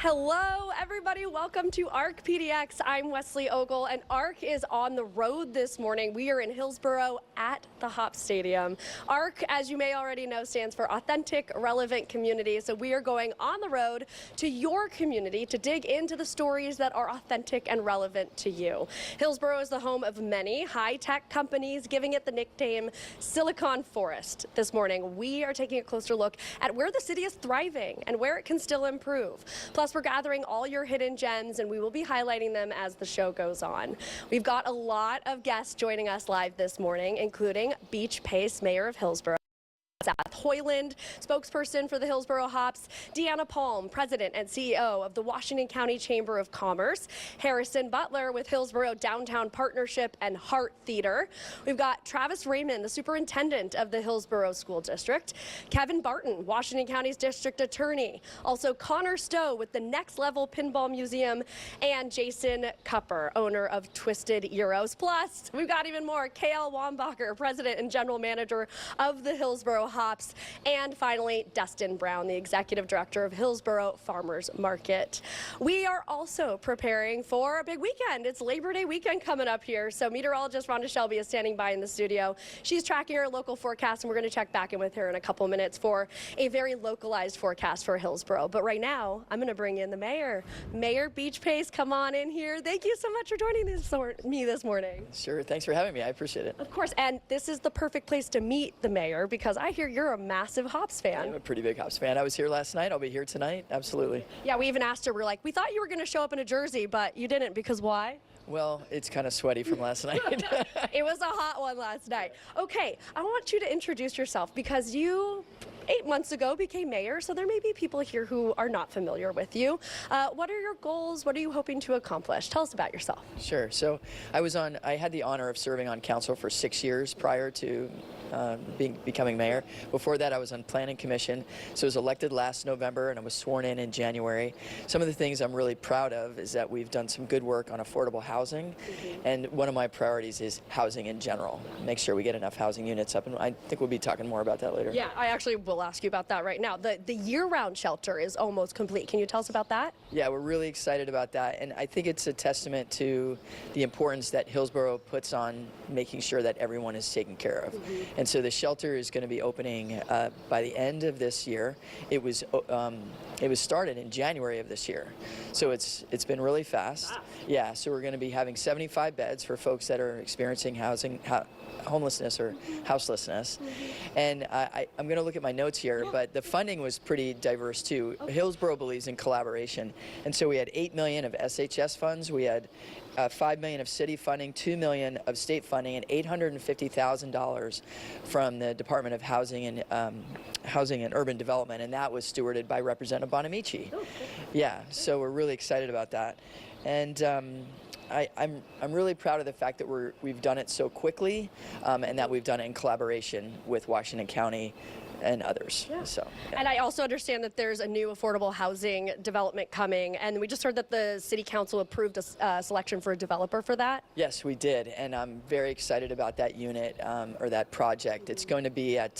Hello, everybody. Welcome to ARC PDX. I'm Wesley Ogle, and ARC is on the road this morning. We are in Hillsboro at the HOP Stadium. ARC, as you may already know, stands for Authentic, Relevant Community. So we are going on the road to your community to dig into the stories that are authentic and relevant to you. Hillsboro is the home of many high-tech companies, giving it the nickname Silicon Forest. This morning, we are taking a closer look at where the city is thriving and where it can still improve. Plus, we're gathering all your hidden gems, and we will be highlighting them as the show goes on. We've got a lot of guests joining us live this morning, including Beach Pace Mayor of Hillsboro, Seth Hoiland, spokesperson for the Hillsboro Hops, Deanna, President and CEO of the Washington County Chamber of Commerce, Harrison Butler with Hillsboro Downtown Partnership and HART Theater. We've got Travis Reiman, the Superintendent of the Hillsboro School District, Kevin Barton, Washington County's District Attorney, also Connor Stowe with the Next Level Pinball Museum, and Jason Kupper, owner of Twisted Gyros. Plus, we've got even more, Wombacher, President and General Manager of the Hillsboro Hops, and finally Destin, the Executive Director of Hillsboro Farmers Market. We are also preparing for a big weekend. It's Labor Day weekend coming up here, so meteorologist Rhonda Shelby is standing by in the studio. She's tracking her local forecast, and we're going to check back in with her in a couple minutes for a very localized forecast for Hillsboro. But right now, I'm going to bring in the mayor. Mayor Beach Pace, come on in here. Thank you so much for joining me this morning. Sure, thanks for having me. I appreciate it. Of course, and this is the perfect place to meet the mayor because I hear you're a massive Hops fan. I'm a pretty big Hops fan. I was here last night. I'll be here tonight. Absolutely. Yeah, we even asked her. We're like, we thought you were going to show up in a jersey, but you didn't because why? Well, it's kind of sweaty from last night. It was a hot one last night. Okay, I want you to introduce yourself because you 8 months ago became mayor, so there may be people here who are not familiar with you. What are your goals? What are you hoping to accomplish? Tell us about yourself. Sure. So I had the honor of serving on council for 6 years prior to becoming mayor. Before that, I was on Planning Commission, so I was elected last November and I was sworn in January. Some of the things I'm really proud of is that we've done some good work on affordable housing, and one of my priorities is housing in general. Make sure we get enough housing units up, and I think we'll be talking more about that later. Yeah, I actually will ask you about that right now. The year-round shelter is almost complete. Can you tell us about that? Yeah, we're really excited about that, and I think it's a testament to the importance that Hillsboro puts on making sure that everyone is taken care of. And so the shelter is going to be opening by the end of this year. It was started in January of this year, so it's been really fast. Wow. Yeah, so we're going to be having 75 beds for folks that are experiencing homelessness or houselessness. And I'm going to look at my notes here, but the funding was pretty diverse too. Okay. Hillsboro believes in collaboration, and so we had $8 million of SHS funds, we had $5 million of city funding, $2 million of state funding, and $850,000 from the Department of Housing and Urban Development, and that was stewarded by Representative Bonamici. Oh, okay. Yeah, so we're really excited about that. And I'm really proud of the fact that we've done it so quickly, and that we've done it in collaboration with Washington County and others. Yeah. So, yeah. And I also understand that there's a new affordable housing development coming, and we just heard that the City Council approved a selection for a developer for that. Yes, we did, and I'm very excited about that unit or that project. It's going to be at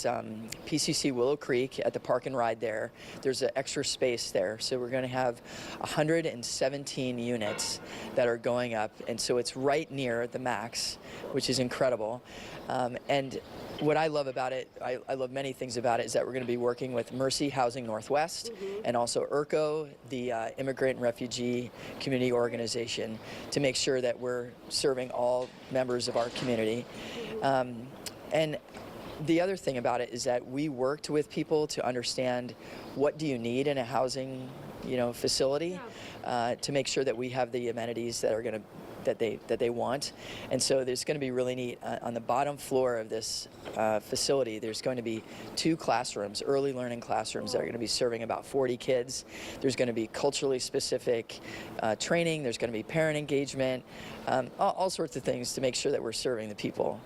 PCC Willow Creek at the Park and Ride there. There's an extra space there, so we're going to have 117 units that are going up, and so it's right near the max, which is incredible. And what I love about it, I love many things about it, is that we're going to be working with Mercy Housing Northwest and also IRCO, the Immigrant and Refugee Community Organization, to make sure that we're serving all members of our community. And the other thing about it is that we worked with people to understand what do you need in a housing, facility, to make sure that we have the amenities that are going to that they want. And so there's going to be really neat. On the bottom floor of this facility, there's going to be 2 classrooms, early learning classrooms, that are going to be serving about 40 kids. There's going to be culturally specific training. There's going to be parent engagement, all sorts of things to make sure that we're serving the people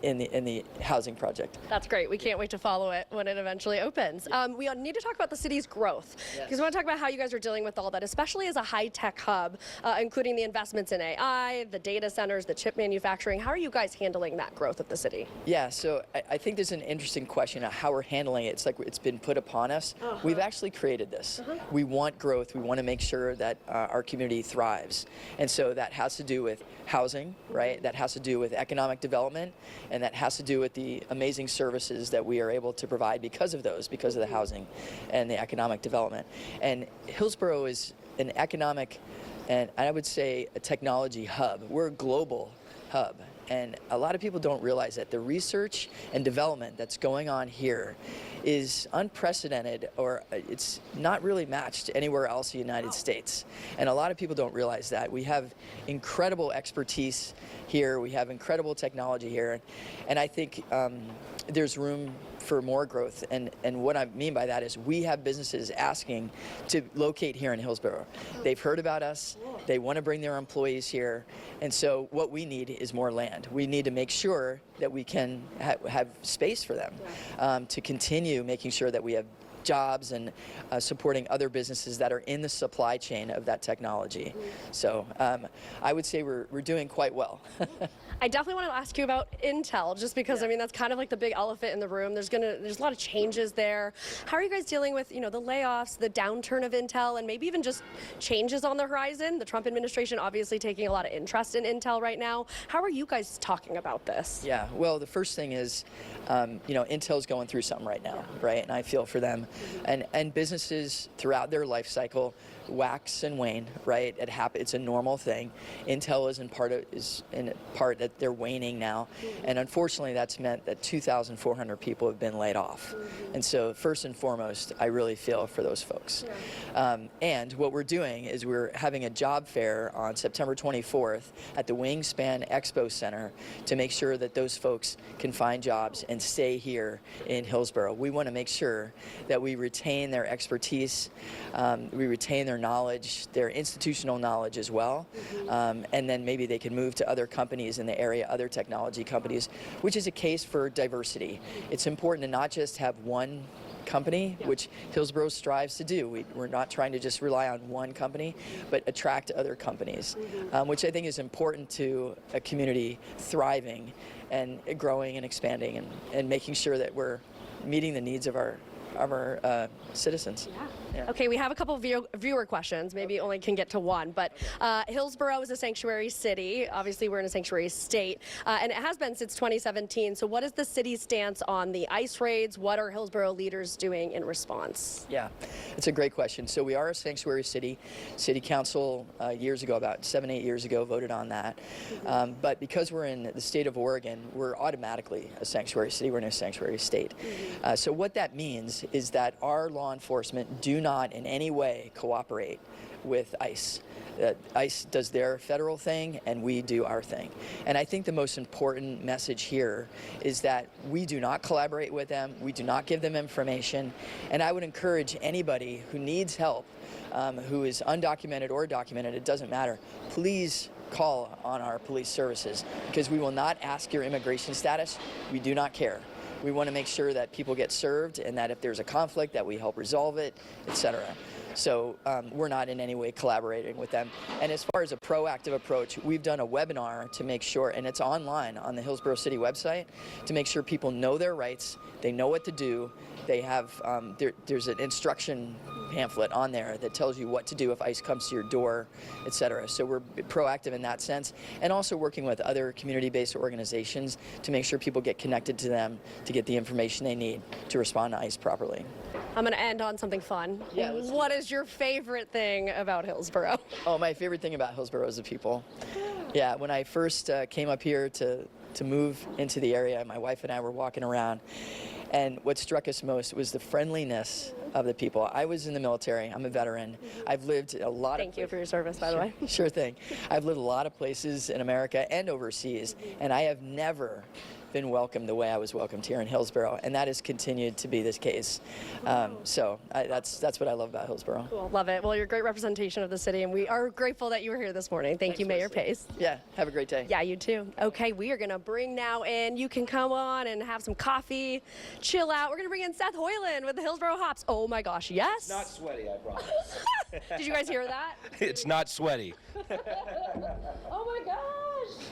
in the housing project. That's great. We can't wait to follow it when it eventually opens. We need to talk about the city's growth, because we want to talk about how you guys are dealing with all that, especially as a high-tech hub, including the investments in AI, AI, the data centers, the chip manufacturing. How are you guys handling that growth of the city? Yeah, so I think there's an interesting question of how we're handling it. It's like it's been put upon us. We've actually created this. We want growth. We want to make sure that our community thrives. And so that has to do with housing, right? That has to do with economic development, and that has to do with the amazing services that we are able to provide because of the housing and the economic development. And Hillsboro is an economic and I would say a technology hub. We're a global hub. And a lot of people don't realize that the research and development that's going on here is unprecedented, or it's not really matched anywhere else in the United States. And a lot of people don't realize that. We have incredible expertise here. We have incredible technology here. And I think there's room for more growth. And what I mean by that is we have businesses asking to locate here in Hillsboro. They've heard about us. They want to bring their employees here. And so what we need is more land. We need to make sure that we can have space for them to continue making sure that we have jobs and supporting other businesses that are in the supply chain of that technology. So I would say we're doing quite well. I definitely want to ask you about Intel, just because I mean that's kind of like the big elephant in the room. There's a lot of changes there. How are you guys dealing with the layoffs, the downturn of Intel, and maybe even just changes on the horizon? The Trump administration obviously taking a lot of interest in Intel right now. How are you guys talking about this? Yeah, well, the first thing is, Intel's going through something right now, right? And I feel for them, and businesses throughout their life cycle wax and wane, right? It's a normal thing. Intel is in part that they're waning now, and unfortunately that's meant that 2,400 people have been laid off. And so first and foremost, I really feel for those folks. And what we're doing is we're having a job fair on September 24th at the Wingspan Expo Center to make sure that those folks can find jobs and stay here in Hillsboro. We want to make sure that we retain their expertise, we retain their knowledge, their institutional knowledge as well, and then maybe they can move to other companies in the area, other technology companies, which is a case for diversity. It's important to not just have one company, which Hillsboro strives to do. We're not trying to just rely on one company, but attract other companies, which I think is important to a community thriving and growing and expanding and making sure that we're meeting the needs of our citizens. Yeah. Okay, we have a couple viewer questions. Maybe only can get to one, but Hillsboro is a sanctuary city. Obviously, we're in a sanctuary state, and it has been since 2017. So what is the city's stance on the ICE raids? What are Hillsboro leaders doing in response? Yeah, it's a great question. So we are a sanctuary city. City Council years ago, about 7-8 years ago, voted on that. But because we're in the state of Oregon, we're automatically a sanctuary city. We're in a sanctuary state. So what that means is that our law enforcement do not in any way cooperate with ICE. ICE does their federal thing and we do our thing. And I think the most important message here is that we do not collaborate with them, we do not give them information, and I would encourage anybody who needs help, who is undocumented or documented, it doesn't matter, please call on our police services, because we will not ask your immigration status. We do not care. We want to make sure that people get served and that if there's a conflict that we help resolve it, etc. So we're not in any way collaborating with them. And as far as a proactive approach, we've done a webinar to make sure, and it's online on the Hillsboro City website, to make sure people know their rights, they know what to do. They have, there's an instruction pamphlet on there that tells you what to do if ICE comes to your door, etc. So we're proactive in that sense, and also working with other community-based organizations to make sure people get connected to them to get the information they need to respond to ICE properly. I'm going to end on something fun. Yeah, what is your favorite thing about Hillsboro? Oh, my favorite thing about Hillsboro is the people. Yeah, when I first came up here to move into the area, my wife and I were walking around, and what struck us most was the friendliness of the people. I was in the military. I'm a veteran. I've lived a lot Thank you for your service, by the way. Sure thing. I've lived a lot of places in America and overseas, and I have never been welcomed the way I was welcomed here in Hillsboro, and that has continued to be this case. So that's what I love about Hillsboro. Cool. Love it. Well, you're a great representation of the city, and we are grateful that you were here this morning. Thank you, Mayor Pace. Yeah, have a great day. Yeah, you too. Okay, we are going to bring now in, you can come on and have some coffee, chill out. We're going to bring in Seth Hoiland with the Hillsboro Hops. Oh my gosh, yes? Not sweaty, I promise. Did you guys hear that? It's not sweaty. Oh my gosh.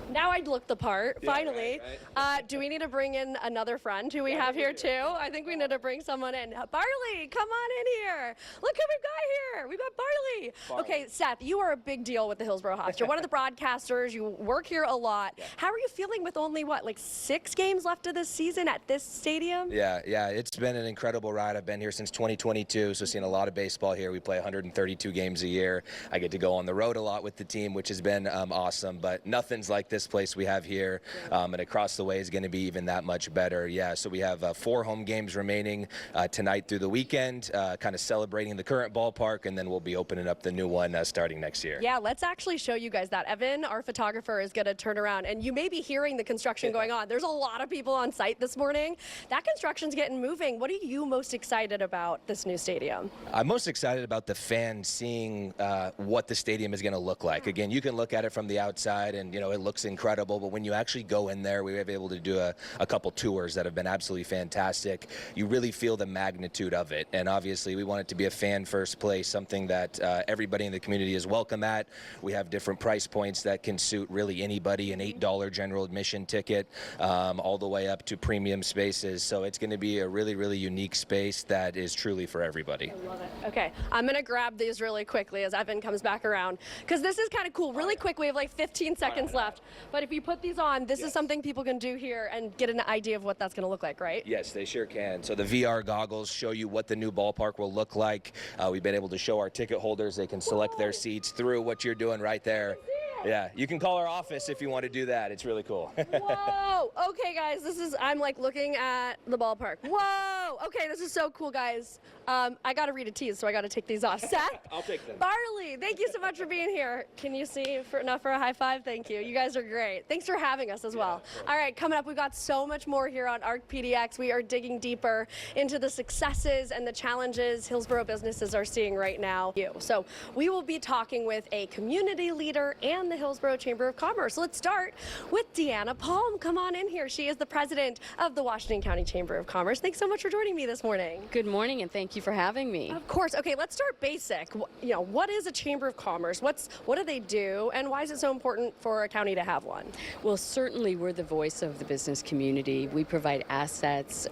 Now I'd look the part, finally. Right. Do we need to bring in another friend who we have here too? I think we need to bring someone in. Barley, come on in here. Look who we've got here. We've got Barley. Okay, Seth, you are a big deal with the Hillsboro Hops. You're one of the broadcasters. You work here a lot. Yeah. How are you feeling with only, what, like 6 games left of this season at this stadium? Yeah, it's been an incredible ride. I've been here since 2022, so seen a lot of baseball here. We play 132 games a year. I get to go on the road a lot with the team, which has been awesome, but nothing's like this place we have here, and across the way is going to be even that much better. Yeah, so we have 4 home games remaining tonight through the weekend, kind of celebrating the current ballpark, and then we'll be opening up the new one starting next year. Yeah, let's actually show you guys that. Evan, our photographer, is going to turn around, and you may be hearing the construction going on. There's a lot of people on site this morning. That construction's getting moving. What are you most excited about this new stadium? I'm most excited about the fans seeing what the stadium is going to look like. Again, you can look at it from the outside, and it looks incredible. But when you actually go in there, we were able to do a couple tours that have been absolutely fantastic. You really feel the magnitude of it. And obviously, we want it to be a fan-first place, something that everybody in the community is welcome at. We have different price points that can suit really anybody, an $8 general admission ticket, all the way up to premium spaces. So it's going to be a really, really unique space that is truly for everybody. I love it. Okay, I'm going to grab these really quickly as Evan comes back around, because this is kind of cool. Really quick, we have like 15 seconds left. But if you put these on, this is something people can do here and get an idea of what that's going to look like, right? Yes, they sure can. So the VR goggles show you what the new ballpark will look like. We've been able to show our ticket holders. They can select their seats through what you're doing right there. Yeah, you can call our office if you want to do that. It's really cool. Whoa! Okay, guys, I'm like looking at the ballpark. Whoa! Okay, this is so cool, guys. I got to read a tease, so I got to take these off. Seth? I'll take them. Barley, thank you so much for being here. Can you see enough for a high five? Thank you. You guys are great. Thanks for having us as well. All right, coming up, we've got so much more here on ARC PDX. We are digging deeper into the successes and the challenges Hillsboro businesses are seeing right now. So we will be talking with a community leader and the Hillsboro Chamber of Commerce. Let's start with Deanna Palm. Come on in here. She is the president of the Washington County Chamber of Commerce. Thanks so much for joining me this morning. Good morning, and thank you for having me. Of course. Okay, let's start basic. What is a Chamber of Commerce? What do they do, and why is it so important for a county to have one? Well, certainly we're the voice of the business community. We provide assets,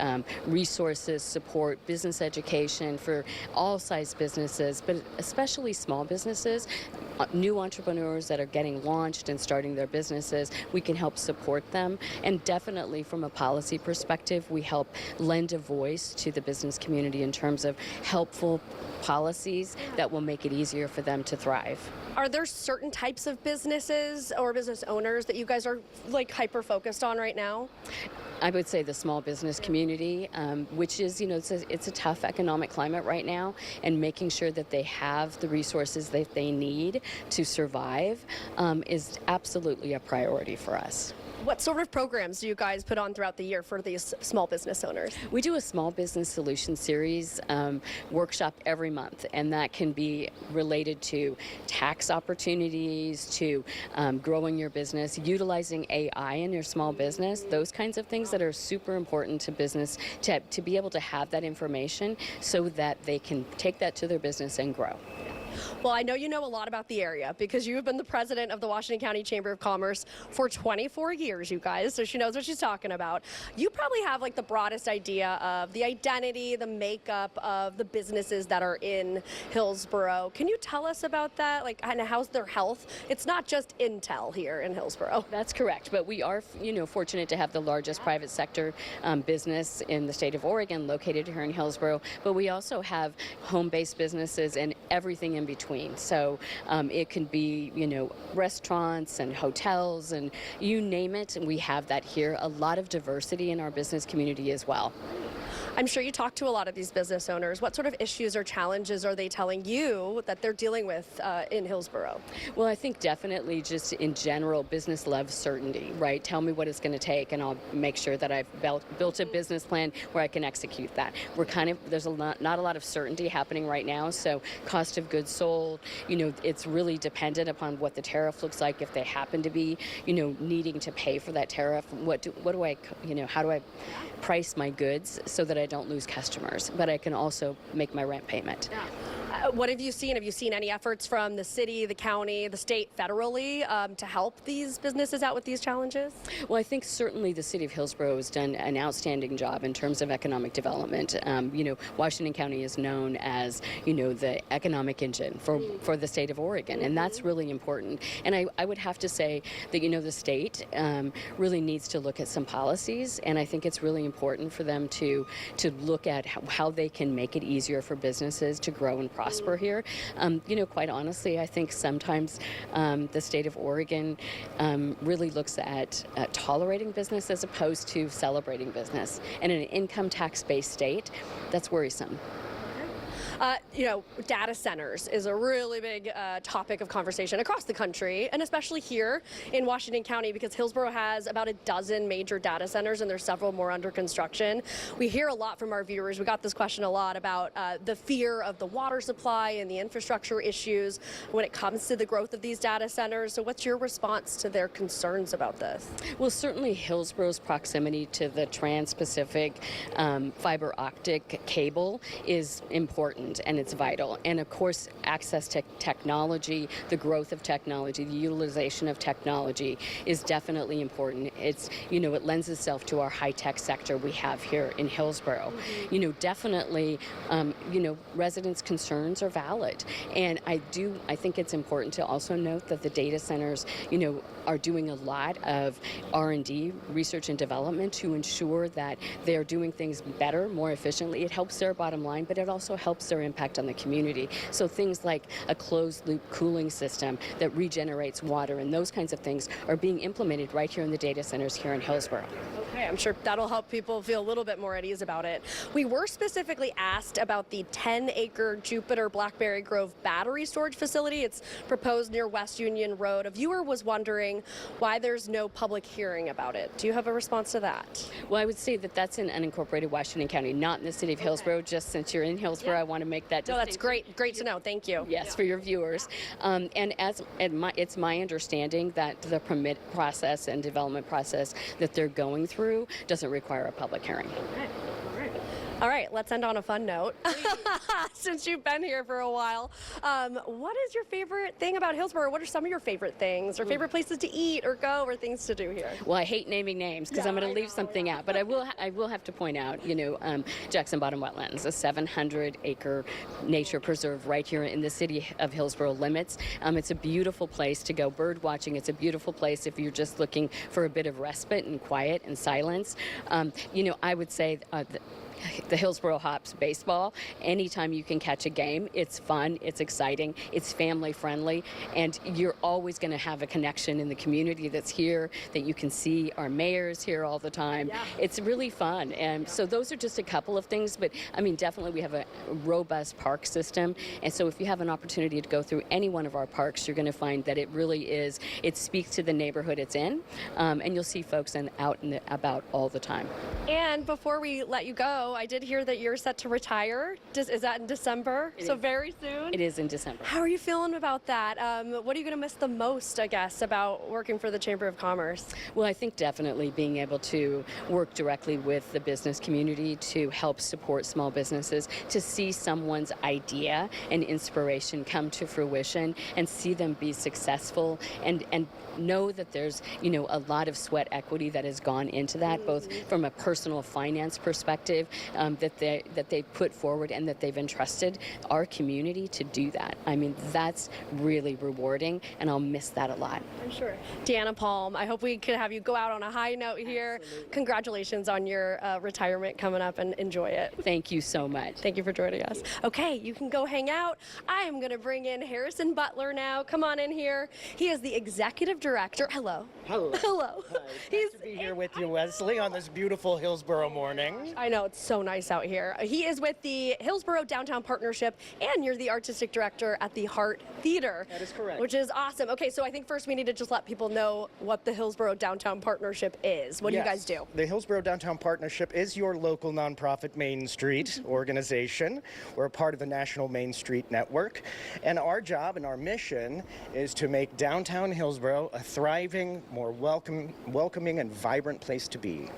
resources, support, business education for all size businesses, but especially small businesses, new entrepreneurs that are getting launched and starting their businesses. We can help support them, and definitely from a policy perspective, we help lend a voice to the business community in terms of helpful policies that will make it easier for them to thrive. Are there certain types of businesses or business owners that you guys are like hyper focused on right now? I would say the small business community, which is, it's a tough economic climate right now, and making sure that they have the resources that they need to survive is absolutely a priority for us. What sort of programs do you guys put on throughout the year for these small business owners? We do a small business solution series workshop every month, and that can be related to tax opportunities, to growing your business, utilizing AI in your small business, those kinds of things that are super important to business to be able to have that information so that they can take that to their business and grow. Well, I know you know a lot about the area because you have been the president of the Washington County Chamber of Commerce for 24 years, you guys, so she knows what she's talking about. You probably have like the broadest idea of the identity, the makeup of the businesses that are in Hillsboro. Can you tell us about that? Like, and how's their health? It's not just Intel here in Hillsboro. That's correct, but we are, fortunate to have the largest private sector business in the state of Oregon located here in Hillsboro, but we also have home-based businesses and everything in between. So it can be, restaurants and hotels and you name it, and we have that here. A lot of diversity in our business community as well. I'm sure you talk to a lot of these business owners. What sort of issues or challenges are they telling you that they're dealing with in Hillsboro? Well, I think definitely just in general, business loves certainty, right? Tell me what it's going to take, and I'll make sure that I've built a business plan where I can execute that. There's not a lot of certainty happening right now, so cost of goods sold, it's really dependent upon what the tariff looks like. If they happen to be, needing to pay for that tariff, how do I price my goods so that I don't lose customers, but I can also make my rent payment. Yeah. What have you seen? Have you seen any efforts from the city, the county, the state, federally to help these businesses out with these challenges? Well, I think certainly the city of Hillsboro has done an outstanding job in terms of economic development. Washington County is known as, the economic engine for the state of Oregon, and that's really important. And I would have to say that, the state really needs to look at some policies, and I think it's really important for them to look at how they can make it easier for businesses to grow and prosper here. Quite honestly, I think sometimes the state of Oregon really looks at tolerating business as opposed to celebrating business. And in an income tax-based state, that's worrisome. Data centers is a really big topic of conversation across the country, and especially here in Washington County, because Hillsboro has about a dozen major data centers and there's several more under construction. We hear a lot from our viewers. We got this question a lot about the fear of the water supply and the infrastructure issues when it comes to the growth of these data centers. So what's your response to their concerns about this? Well, certainly Hillsboro's proximity to the Trans-Pacific fiber optic cable is important, and it's vital. And of course, access to technology, the growth of technology, the utilization of technology is definitely important. It's, it lends itself to our high-tech sector we have here in Hillsboro. Definitely, residents' concerns are valid. And I think it's important to also note that the data centers, are doing a lot of R&D, research and development, to ensure that they're doing things better, more efficiently. It helps their bottom line, but it also helps their impact on the community. So things like a closed-loop cooling system that regenerates water and those kinds of things are being implemented right here in the data centers here in Hillsboro. Okay, I'm sure that'll help people feel a little bit more at ease about it. We were specifically asked about the 10-acre Jupiter Blackberry Grove battery storage facility. It's proposed near West Union Road. A viewer was wondering why there's no public hearing about it. Do you have a response to that? Well, I would say that that's in unincorporated Washington County, not in the city of Hillsboro. Just since you're in Hillsboro, I want to make that distinction. No, that's great. Great to know. Thank you. Yes, for your viewers. It's my understanding that the permit process and development process that they're going through doesn't require a public hearing. Okay. All right, let's end on a fun note. Since you've been here for a while, what is your favorite thing about Hillsboro? What are some of your favorite things, or favorite places to eat or go, or things to do here? Well, I hate naming names because I'm going to leave something out, but I will have to point out, Jackson Bottom Wetlands, a 700-acre nature preserve right here in the city of Hillsboro limits. It's a beautiful place to go bird watching. It's a beautiful place if you're just looking for a bit of respite and quiet and silence. I would say the Hillsboro Hops baseball, anytime you can catch a game, it's fun, it's exciting, it's family friendly, and you're always going to have a connection in the community that's here, that you can see our mayors here all the time. Yeah. It's really fun. And so those are just a couple of things, but definitely we have a robust park system, and so if you have an opportunity to go through any one of our parks, you're going to find that it really is, it speaks to the neighborhood it's in, and you'll see folks out and about all the time. And before we let you go, I did hear that you're set to retire. Is that in December? So very soon? It is in December. How are you feeling about that? What are you going to miss the most, I guess, about working for the Chamber of Commerce? Well, I think definitely being able to work directly with the business community to help support small businesses, to see someone's idea and inspiration come to fruition and see them be successve and know that there's, a lot of sweat equity that has gone into that, both from a personal finance perspective, that they put forward and that they've entrusted our community to do that. That's really rewarding, and I'll miss that a lot. I'm sure. Deanna Palm, I hope we could have you go out on a high note here. Absolutely. Congratulations on your retirement coming up, and enjoy it. Thank you so much. Thank you for joining us. Okay, you can go hang out. I am going to bring in Harrison Butler now. Come on in here. He is the executive director. Hello. Hello. Hello. Hi. Nice to be here with you, Wesley, on this beautiful Hillsboro morning. I know, it's so nice out here. He is with the Hillsboro Downtown Partnership, and you're the artistic director at the HART Theater. That is correct. Which is awesome. Okay, so I think first we need to just let people know what the Hillsboro Downtown Partnership is. What do you guys do? The Hillsboro Downtown Partnership is your local nonprofit Main Street organization. We're a part of the National Main Street Network, and our job and our mission is to make downtown Hillsboro a thriving, more welcoming and vibrant place to be.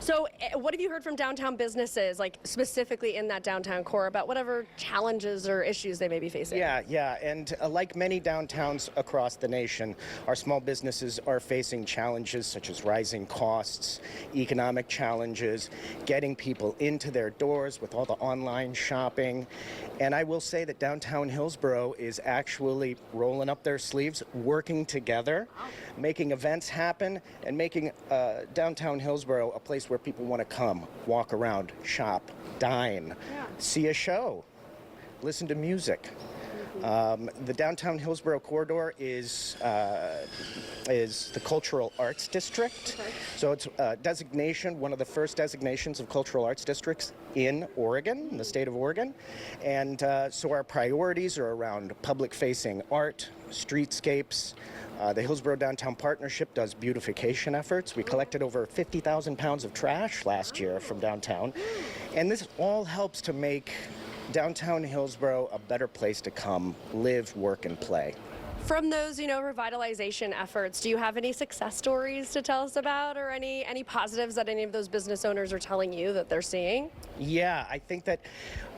So what have you heard from downtown businesses, like specifically in that downtown core, about whatever challenges or issues they may be facing? Yeah, and like many downtowns across the nation, our small businesses are facing challenges such as rising costs, economic challenges, getting people into their doors with all the online shopping. And I will say that downtown Hillsboro is actually rolling up their sleeves, working together, making events happen, and making downtown Hillsboro a place where people want to come, walk around, shop, dine, see a show, listen to music. The downtown Hillsboro corridor is the Cultural Arts District. Okay. So it's a designation, one of the first designations of cultural arts districts in Oregon, in the state of Oregon. And so our priorities are around public-facing art, streetscapes. The Hillsboro Downtown Partnership does beautification efforts. We collected over 50,000 pounds of trash last year from downtown. And this all helps to make downtown Hillsboro a better place to come, live, work, and play. From those, revitalization efforts, do you have any success stories to tell us about, or any positives that any of those business owners are telling you that they're seeing? Yeah, I think that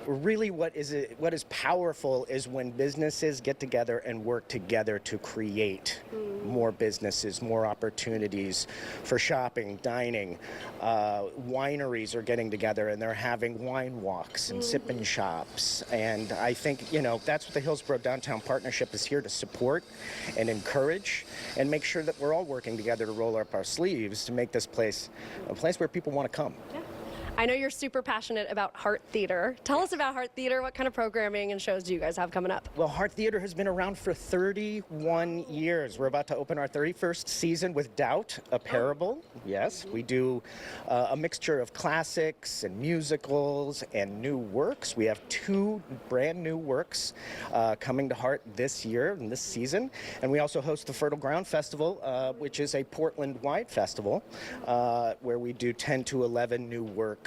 really what is powerful is when businesses get together and work together to create more businesses, more opportunities for shopping, dining. Wineries are getting together and they're having wine walks and sip-in shops. And I think, that's what the Hillsboro Downtown Partnership is here to support and encourage and make sure that we're all working together to roll up our sleeves to make this place a place where people want to come. Yeah. I know you're super passionate about HART Theater. Tell us about HART Theater. What kind of programming and shows do you guys have coming up? Well, HART Theater has been around for 31 years. We're about to open our 31st season with Doubt, a parable. Yes, we do a mixture of classics and musicals and new works. We have 2 brand new works coming to HART this year and this season. And we also host the Fertile Ground Festival, which is a Portland-wide festival where we do 10 to 11 new works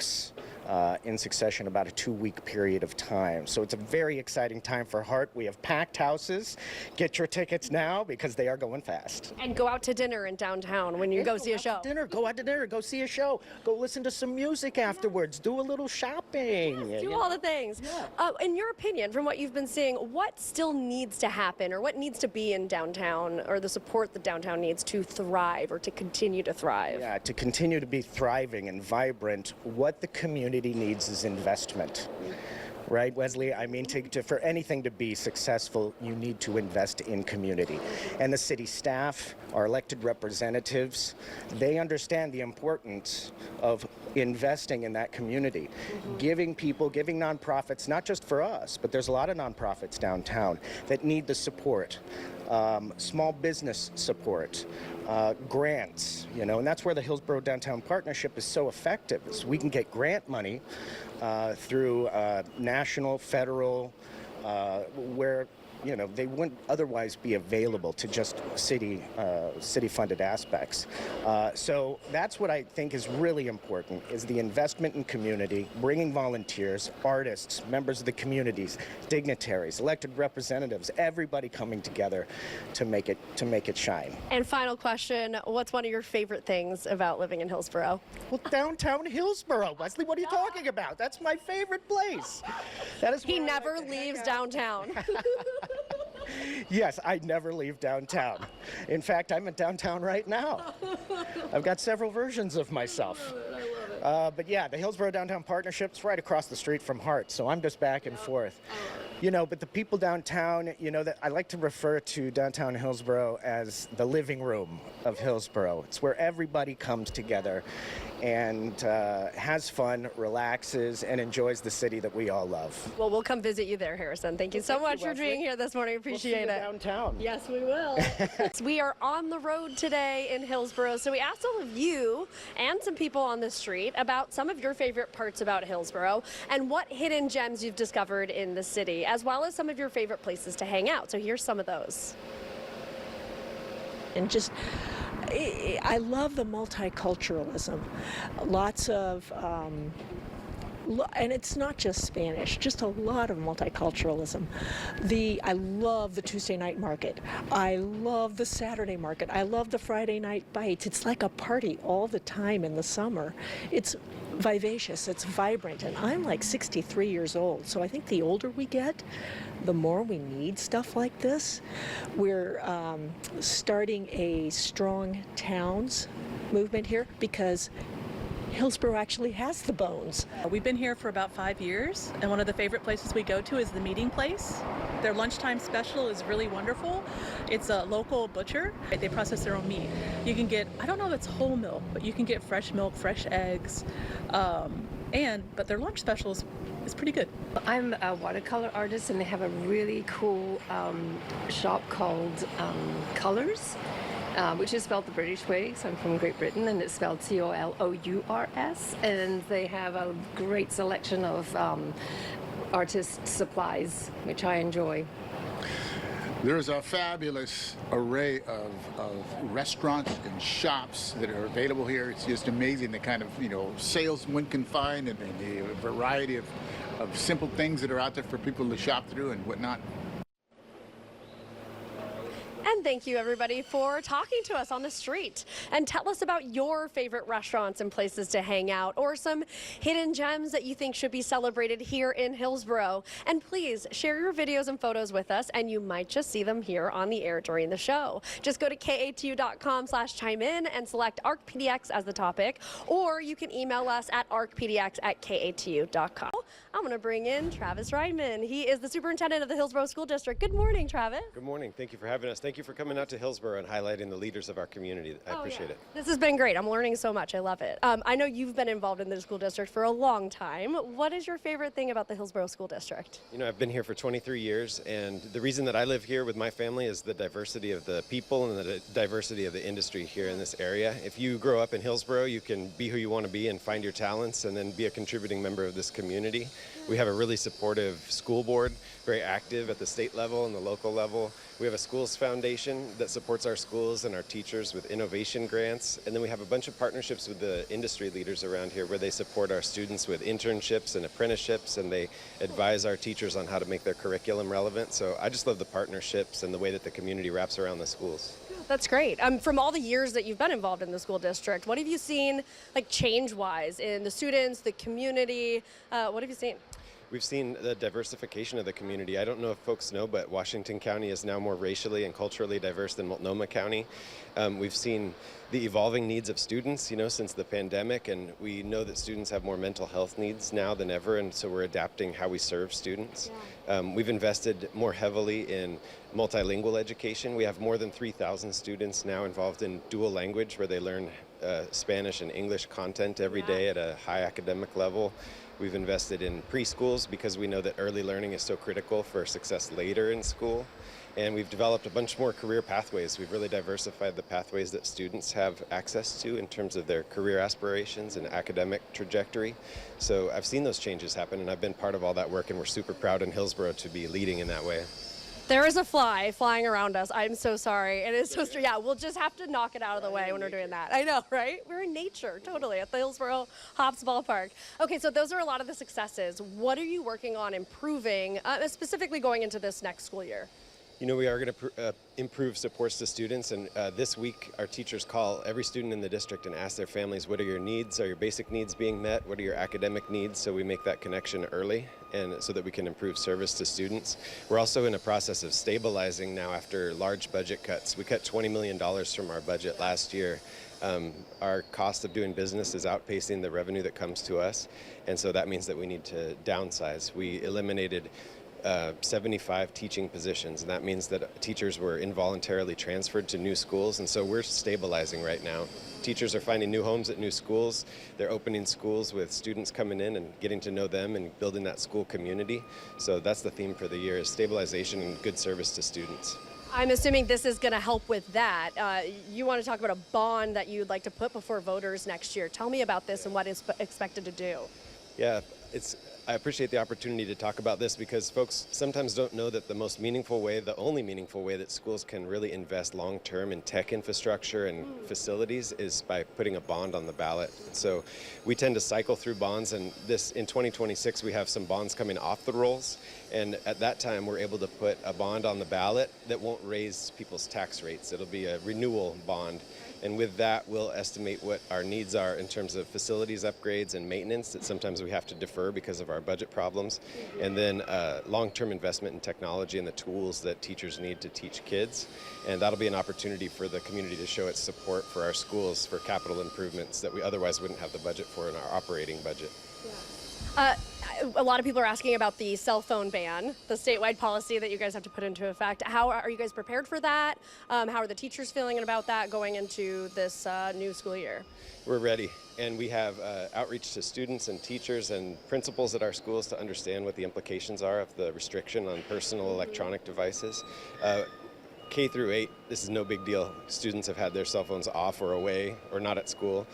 in succession, about a 2-week period of time. So it's a very exciting time for HART. We have packed houses. Get your tickets now because they are going fast. And go out to dinner in downtown when you go see a show. Go out to dinner, go see a show, go listen to some music afterwards, do a little shopping. Yes, do all the things. Yeah. In your opinion, from what you've been seeing, what still needs to happen or what needs to be in downtown or the support that downtown needs to thrive or to continue to thrive? Yeah, to continue to be thriving and vibrant, what the community needs is investment. Right, Wesley? I mean, for anything to be successful, you need to invest in community. And the city staff, our elected representatives, they understand the importance of investing in that community. Giving nonprofits, not just for us, but there's a lot of nonprofits downtown that need the support. Small business support, grants, and that's where the Hillsboro Downtown Partnership is so effective. Is we can get grant money through national, federal, where they wouldn't otherwise be available to just city-funded aspects. So that's what I think is really important, is the investment in community, bringing volunteers, artists, members of the communities, dignitaries, elected representatives, everybody coming together to make it shine. And final question, what's one of your favorite things about living in Hillsboro? Well, downtown Hillsboro, Wesley, what are you talking about? That's my favorite place. That is He never leaves downtown. Yes, I never leave downtown. In fact, I'm in downtown right now. I've got several versions of myself. But yeah, the Hillsboro Downtown Partnership's right across the street from HART, so I'm just back and forth. But the people downtown, that I like to refer to downtown Hillsboro as the living room of Hillsboro. It's where everybody comes together and has fun, relaxes, and enjoys the city that we all love. Well, we'll come visit you there, Harrison. Thank you so much for being here this morning. Appreciate it. Downtown. Yes, we will. We are on the road today in Hillsboro, so we asked all of you and some people on the street about some of your favorite parts about Hillsboro and what hidden gems you've discovered in the city, as well as some of your favorite places to hang out. So here's some of those. And I love the multiculturalism. Lots of And it's not just Spanish, just a lot of multiculturalism. I love the Tuesday night market. I love the Saturday market. I love the Friday night bites. It's like a party all the time in the summer. It's vivacious, it's vibrant, and I'm like 63 years old, so I think the older we get, the more we need stuff like this. We're starting a strong towns movement here because Hillsboro actually has the bones. We've been here for about 5 years, and one of the favorite places we go to is the Meeting Place. Their lunchtime special is really wonderful. It's a local butcher. They process their own meat. You can get, I don't know if it's whole milk, but you can get fresh milk, fresh eggs, but their lunch special is pretty good. I'm a watercolor artist, and they have a really cool shop called Colors. Which is spelled the British way, so I'm from Great Britain, and it's spelled Colours, and they have a great selection of artist supplies, which I enjoy. There's a fabulous array of restaurants and shops that are available here. It's just amazing the kind of, sales one can find and the variety of simple things that are out there for people to shop through and whatnot. And thank you, everybody, for talking to us on the street. And tell us about your favorite restaurants and places to hang out, or some hidden gems that you think should be celebrated here in Hillsboro. And please share your videos and photos with us, and you might just see them here on the air during the show. Just go to katu.com/chime in and select ArcPDX as the topic, or you can email us at arcpdx@katu.com. I'm going to bring in Travis Reiman. He is the superintendent of the Hillsboro School District. Good morning, Travis. Good morning. Thank you for having us. Thank you for coming out to Hillsboro and highlighting the leaders of our community. I appreciate it. This has been great. I'm learning so much. I love it. I know you've been involved in the school district for a long time. What is your favorite thing about the Hillsboro School District? I've been here for 23 years, and the reason that I live here with my family is the diversity of the people and the diversity of the industry here in this area. If you grow up in Hillsboro, you can be who you want to be and find your talents and then be a contributing member of this community. We have a really supportive school board, very active at the state level and the local level. We have a schools foundation that supports our schools and our teachers with innovation grants. And then we have a bunch of partnerships with the industry leaders around here where they support our students with internships and apprenticeships, and they advise our teachers on how to make their curriculum relevant. So I just love the partnerships and the way that the community wraps around the schools. That's great. From all the years that you've been involved in the school district, what have you seen, like, change-wise in the students, the community? What have you seen? We've seen the diversification of the community. I don't know if folks know, but Washington County is now more racially and culturally diverse than Multnomah County. We've seen the evolving needs of students, since the pandemic, and we know that students have more mental health needs now than ever, and so we're adapting how we serve students. Yeah. We've invested more heavily in multilingual education. We have more than 3,000 students now involved in dual language, where they learn Spanish and English content every day at a high academic level. We've invested in preschools because we know that early learning is so critical for success later in school. And we've developed a bunch more career pathways. We've really diversified the pathways that students have access to in terms of their career aspirations and academic trajectory. So I've seen those changes happen, and I've been part of all that work, and we're super proud in Hillsboro to be leading in that way. There is a fly flying around us. I'm so sorry. It is so strange. Yeah, we'll just have to knock it out of the way when we're doing that. I know, right? We're in nature, totally, at the Hillsboro Hops Ballpark. Okay, so those are a lot of the successes. What are you working on improving, specifically going into this next school year? We are going to improve supports to students, and this week our teachers call every student in the district and ask their families, what are your needs? Are your basic needs being met? What are your academic needs? So we make that connection early, and so that we can improve service to students. We're also in a process of stabilizing now after large budget cuts. We cut $20 million from our budget last year. Our cost of doing business is outpacing the revenue that comes to us, and so that means that we need to downsize. We eliminated 75 teaching positions, and that means that teachers were involuntarily transferred to new schools, and so we're stabilizing right now. Teachers are finding new homes at new schools. They're opening schools with students coming in and getting to know them and building that school community. So that's the theme for the year, is stabilization and good service to students. I'm assuming this is going to help with that. You want to talk about a bond that you'd like to put before voters next year. Tell me about this and what it's expected to do. Yeah, it's I appreciate the opportunity to talk about this because folks sometimes don't know that the most meaningful way, the only meaningful way that schools can really invest long-term in tech infrastructure and facilities is by putting a bond on the ballot. So we tend to cycle through bonds, and in 2026 we have some bonds coming off the rolls, and at that time we're able to put a bond on the ballot that won't raise people's tax rates. It'll be a renewal bond. And with that, we'll estimate what our needs are in terms of facilities upgrades and maintenance that sometimes we have to defer because of our budget problems. And then long-term investment in technology and the tools that teachers need to teach kids. And that'll be an opportunity for the community to show its support for our schools for capital improvements that we otherwise wouldn't have the budget for in our operating budget. A lot of people are asking about the cell phone ban, the statewide policy that you guys have to put into effect. How are you guys prepared for that? How are the teachers feeling about that going into this new school year? We're ready, and we have outreach to students and teachers and principals at our schools to understand what the implications are of the restriction on personal electronic devices. K through 8, this is no big deal. Students have had their cell phones off or away or not at school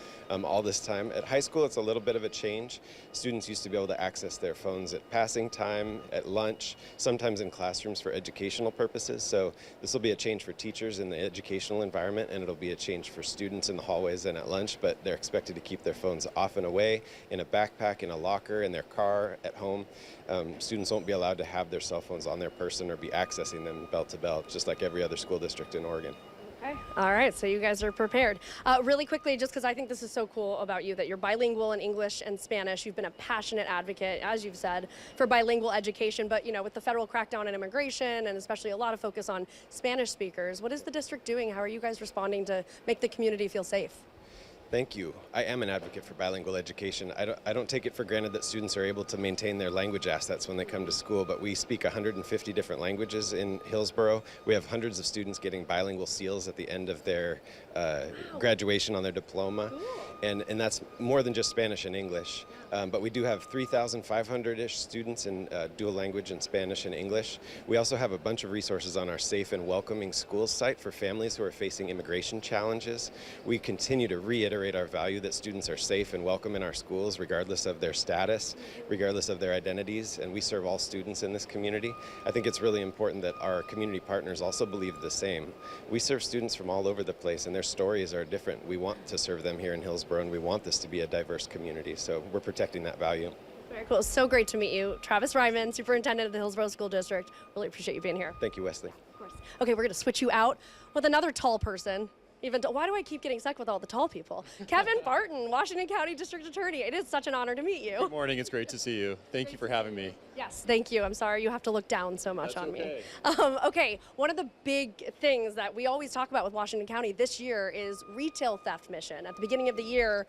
all this time. At high school, it's a little bit of a change. Students used to be able to access their phones at passing time, at lunch, sometimes in classrooms for educational purposes. So this will be a change for teachers in the educational environment, and it'll be a change for students in the hallways and at lunch, but they're expected to keep their phones off and away, in a backpack, in a locker, in their car, at home. Students won't be allowed to have their cell phones on their person or be accessing them bell to bell, just like every other school district in Oregon. Okay. All right, so you guys are prepared. Really quickly, just because I think this is so cool about you, that you're bilingual in English and Spanish. You've been a passionate advocate, as you've said, for bilingual education. But, you know, with the federal crackdown on immigration and especially a lot of focus on Spanish speakers, what is the district doing? How are you guys responding to make the community feel safe? Thank you. I am an advocate for bilingual education. I don't take it for granted that students are able to maintain their language assets when they come to school, but we speak 150 different languages in Hillsboro. We have hundreds of students getting bilingual seals at the end of their graduation on their diploma. And that's more than just Spanish and English. But we do have 3,500-ish students in dual language in Spanish and English. We also have a bunch of resources on our Safe and Welcoming Schools site for families who are facing immigration challenges. We continue to reiterate our value that students are safe and welcome in our schools, regardless of their status, regardless of their identities, and we serve all students in this community. I think it's really important that our community partners also believe the same. We serve students from all over the place, and their stories are different. We want to serve them here in Hillsboro, and we want this to be a diverse community, so we're protecting that value. Very cool. So great to meet you. Travis Reiman, Superintendent of the Hillsboro School District. Really appreciate you being here. Thank you, Wesley. Of course. Okay, we're going to switch you out with another tall person. Why do I keep getting stuck with all the tall people? Kevin Barton, Washington County District Attorney. It is such an honor to meet you. Good morning. It's great to see you. Thank you for having me. Yes, thank you. I'm sorry you have to look down so much That's on okay. me. Okay, one of the big things that we always talk about with Washington County this year is retail theft mission. At the beginning of the year,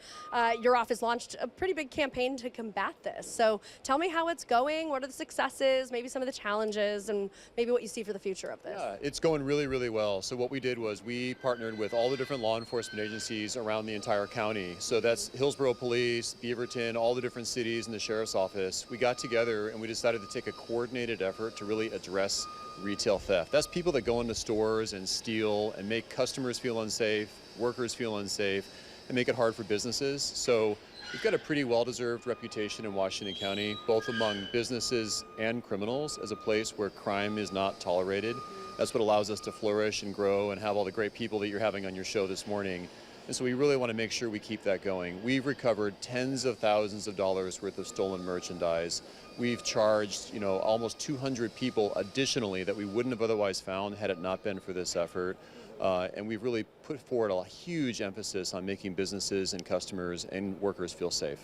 your office launched a pretty big campaign to combat this. So tell me how it's going, what are the successes, maybe some of the challenges, and maybe what you see for the future of this. Yeah, it's going really, really well. So what we did was we partnered with all the different law enforcement agencies around the entire county. So that's Hillsboro Police, Beaverton, all the different cities, and the Sheriff's Office. We got together and we decided to take a coordinated effort to really address retail theft. That's people that go into stores and steal and make customers feel unsafe, workers feel unsafe, and make it hard for businesses. So we've got a pretty well-deserved reputation in Washington County, both among businesses and criminals, as a place where crime is not tolerated. That's what allows us to flourish and grow and have all the great people that you're having on your show this morning. And so we really want to make sure we keep that going. We've recovered tens of thousands of dollars worth of stolen merchandise. We've charged, almost 200 people additionally that we wouldn't have otherwise found had it not been for this effort. And we've really put forward a huge emphasis on making businesses and customers and workers feel safe.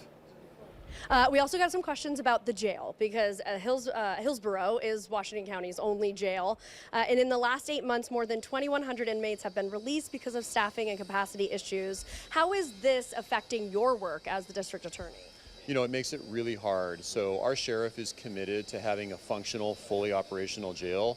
We also got some questions about the jail, because Hillsboro is Washington County's only jail. And in the last 8 months, more than 2,100 inmates have been released because of staffing and capacity issues. How is this affecting your work as the district attorney? It makes it really hard. So our sheriff is committed to having a functional, fully operational jail.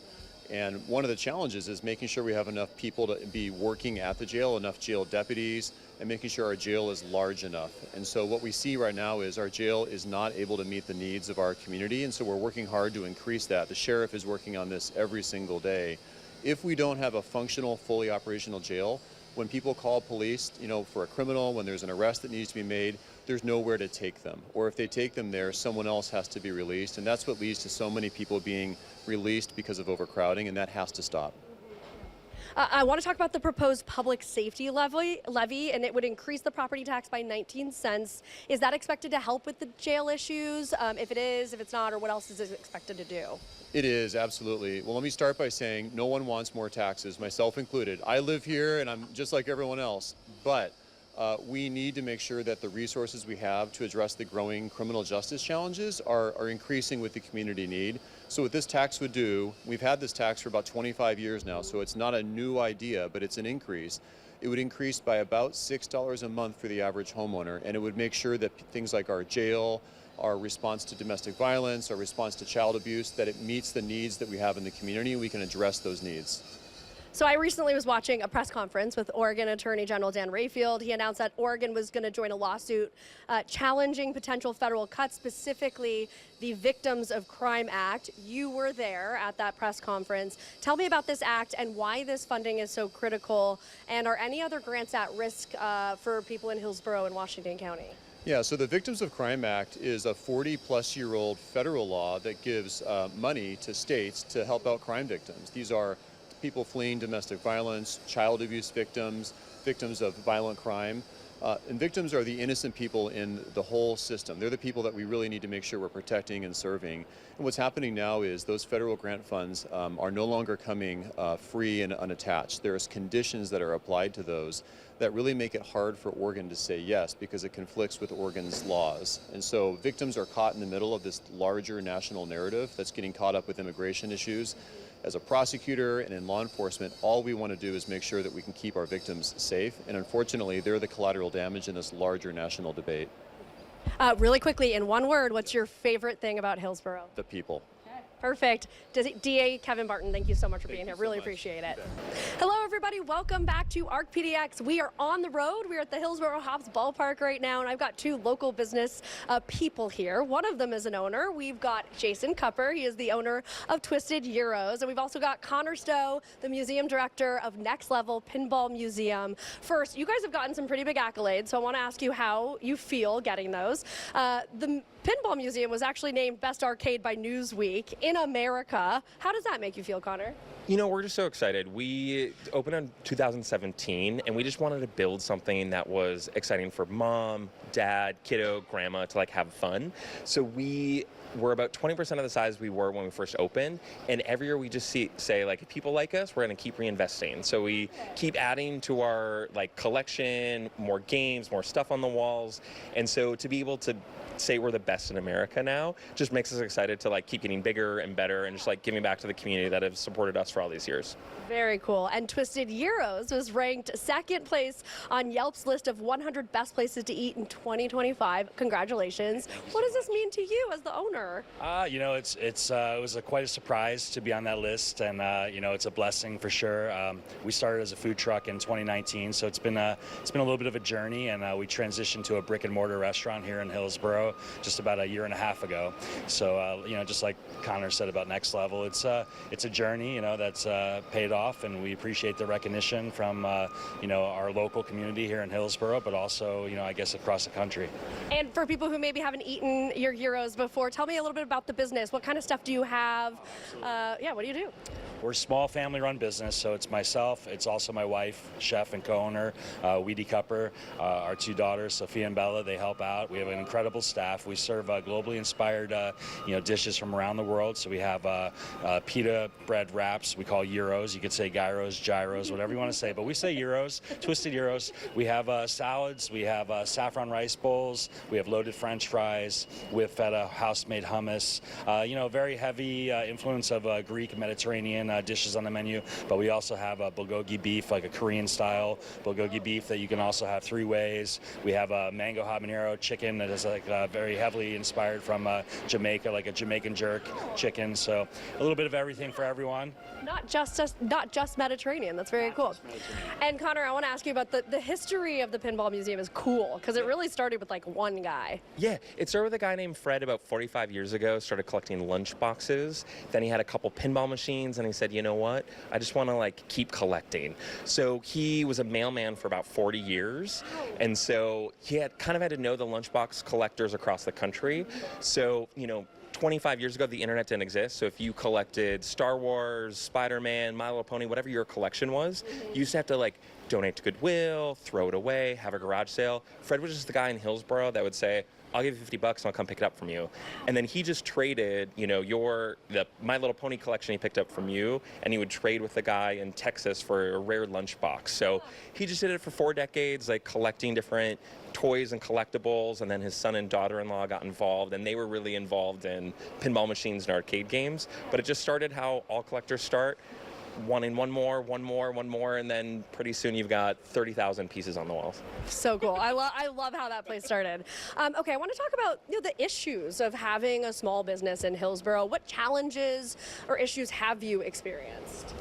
And one of the challenges is making sure we have enough people to be working at the jail, enough jail deputies, and making sure our jail is large enough. And so what we see right now is our jail is not able to meet the needs of our community, and so we're working hard to increase that. The sheriff is working on this every single day. If we don't have a functional, fully operational jail, when people call police, for a criminal, when there's an arrest that needs to be made, there's nowhere to take them. Or if they take them there, someone else has to be released. And that's what leads to so many people being released because of overcrowding, and that has to stop. I want to talk about the proposed public safety levy, and it would increase the property tax by 19 cents. Is that expected to help with the jail issues? If it is, if it's not, or what else is it expected to do? It is, absolutely. Well, let me start by saying no one wants more taxes, myself included. I live here and I'm just like everyone else, but we need to make sure that the resources we have to address the growing criminal justice challenges are increasing with the community need. So what this tax would do, we've had this tax for about 25 years now, so it's not a new idea, but it's an increase. It would increase by about $6 a month for the average homeowner, and it would make sure that things like our jail, our response to domestic violence, our response to child abuse, that it meets the needs that we have in the community, and we can address those needs. So I recently was watching a press conference with Oregon Attorney General Dan Rayfield. He announced that Oregon was going to join a lawsuit challenging potential federal cuts, specifically the Victims of Crime Act. You were there at that press conference. Tell me about this act and why this funding is so critical, and are any other grants at risk for people in Hillsboro and Washington County? Yeah, so the Victims of Crime Act is a 40-plus-year-old federal law that gives money to states to help out crime victims. These are people fleeing domestic violence, child abuse victims, victims of violent crime. And victims are the innocent people in the whole system. They're the people that we really need to make sure we're protecting and serving. And what's happening now is those federal grant funds are no longer coming free and unattached. There's conditions that are applied to those that really make it hard for Oregon to say yes because it conflicts with Oregon's laws. And so victims are caught in the middle of this larger national narrative that's getting caught up with immigration issues. As a prosecutor and in law enforcement, all we want to do is make sure that we can keep our victims safe. And unfortunately, they're the collateral damage in this larger national debate. Really quickly, in one word, what's your favorite thing about Hillsboro? The people. Perfect. DA Kevin Barton, thank you so much for being here. Really appreciate it. Hello, everybody. Welcome back to ARC PDX. We are on the road. We are at the Hillsboro Hops Ballpark right now, and I've got two local business people here. One of them is an owner. We've got Jason Kupper. He is the owner of Twisted Gyros, and we've also got Connor Stowe, the museum director of Next Level Pinball Museum. First, you guys have gotten some pretty big accolades, so I want to ask you how you feel getting those. The Pinball Museum was actually named Best Arcade by Newsweek in America. How does that make you feel, Connor? You know, we're just so excited. We opened in 2017, and we just wanted to build something that was exciting for mom, dad, kiddo, grandma to have fun. So we're about 20% of the size we were when we first opened, and every year we just say if people like us, we're going to keep reinvesting. So we keep adding to our collection, more games, more stuff on the walls, and so to be able to say we're the best in America now just makes us excited to keep getting bigger and better and just giving back to the community that have supported us for all these years. Very cool. And Twisted Gyros was ranked second place on Yelp's list of 100 best places to eat in 2025. Congratulations. What does this mean to you as the owner? It was quite a surprise to be on that list, and it's a blessing for sure. We started as a food truck in 2019, so it's been a little bit of a journey, and we transitioned to a brick and mortar restaurant here in Hillsboro just about a year and a half ago. So just like Connor said about Next Level, it's a journey that's paid off, and we appreciate the recognition from our local community here in Hillsboro, but also I guess across the country. And for people who maybe haven't eaten your gyros before, tell me a little bit about the business. What kind of stuff do you have? What do you do? We're a small family-run business, so it's myself, it's also my wife, chef and co-owner, Weedy Kupper, our two daughters, Sophia and Bella. They help out. We have an incredible staff. We serve globally inspired dishes from around the world. So we have pita bread wraps we call gyros. You could say gyros, gyros, whatever you want to say, but we say gyros, Twisted Gyros. We have salads. We have saffron rice bowls. We have loaded French fries with feta, house-made hummus. Very heavy influence of Greek, Mediterranean dishes on the menu, but we also have bulgogi beef, like a Korean-style bulgogi beef that you can also have three ways. We have a mango habanero chicken that is very heavily actually inspired from Jamaica, like a Jamaican jerk chicken. So a little bit of everything for everyone. Not just Mediterranean. That's very cool. And Connor, I want to ask you about the history of the Pinball Museum is cool because it really started with like one guy. Yeah, it started with a guy named Fred about 45 years ago, started collecting lunch boxes. Then he had a couple pinball machines and he said, you know what, I just want to like keep collecting. So he was a mailman for about 40 years. And so he had to know the lunchbox collectors across the country. So, 25 years ago, the internet didn't exist. So if you collected Star Wars, Spider-Man, My Little Pony, whatever your collection was, you used to have to like donate to Goodwill, throw it away, have a garage sale. Fred was just the guy in Hillsboro that would say, I'll give you $50 and I'll come pick it up from you. And then he just traded, the My Little Pony collection he picked up from you, and he would trade with the guy in Texas for a rare lunchbox. So he just did it for 4 decades, like collecting different toys and collectibles, and then his son and daughter-in-law got involved, and they were really involved in pinball machines and arcade games. But it just started how all collectors start, wanting one more, and then pretty soon you've got 30,000 pieces on the walls. So cool. I love how that place started. Okay, I want to talk about the issues of having a small business in Hillsboro. What challenges or issues have you experienced?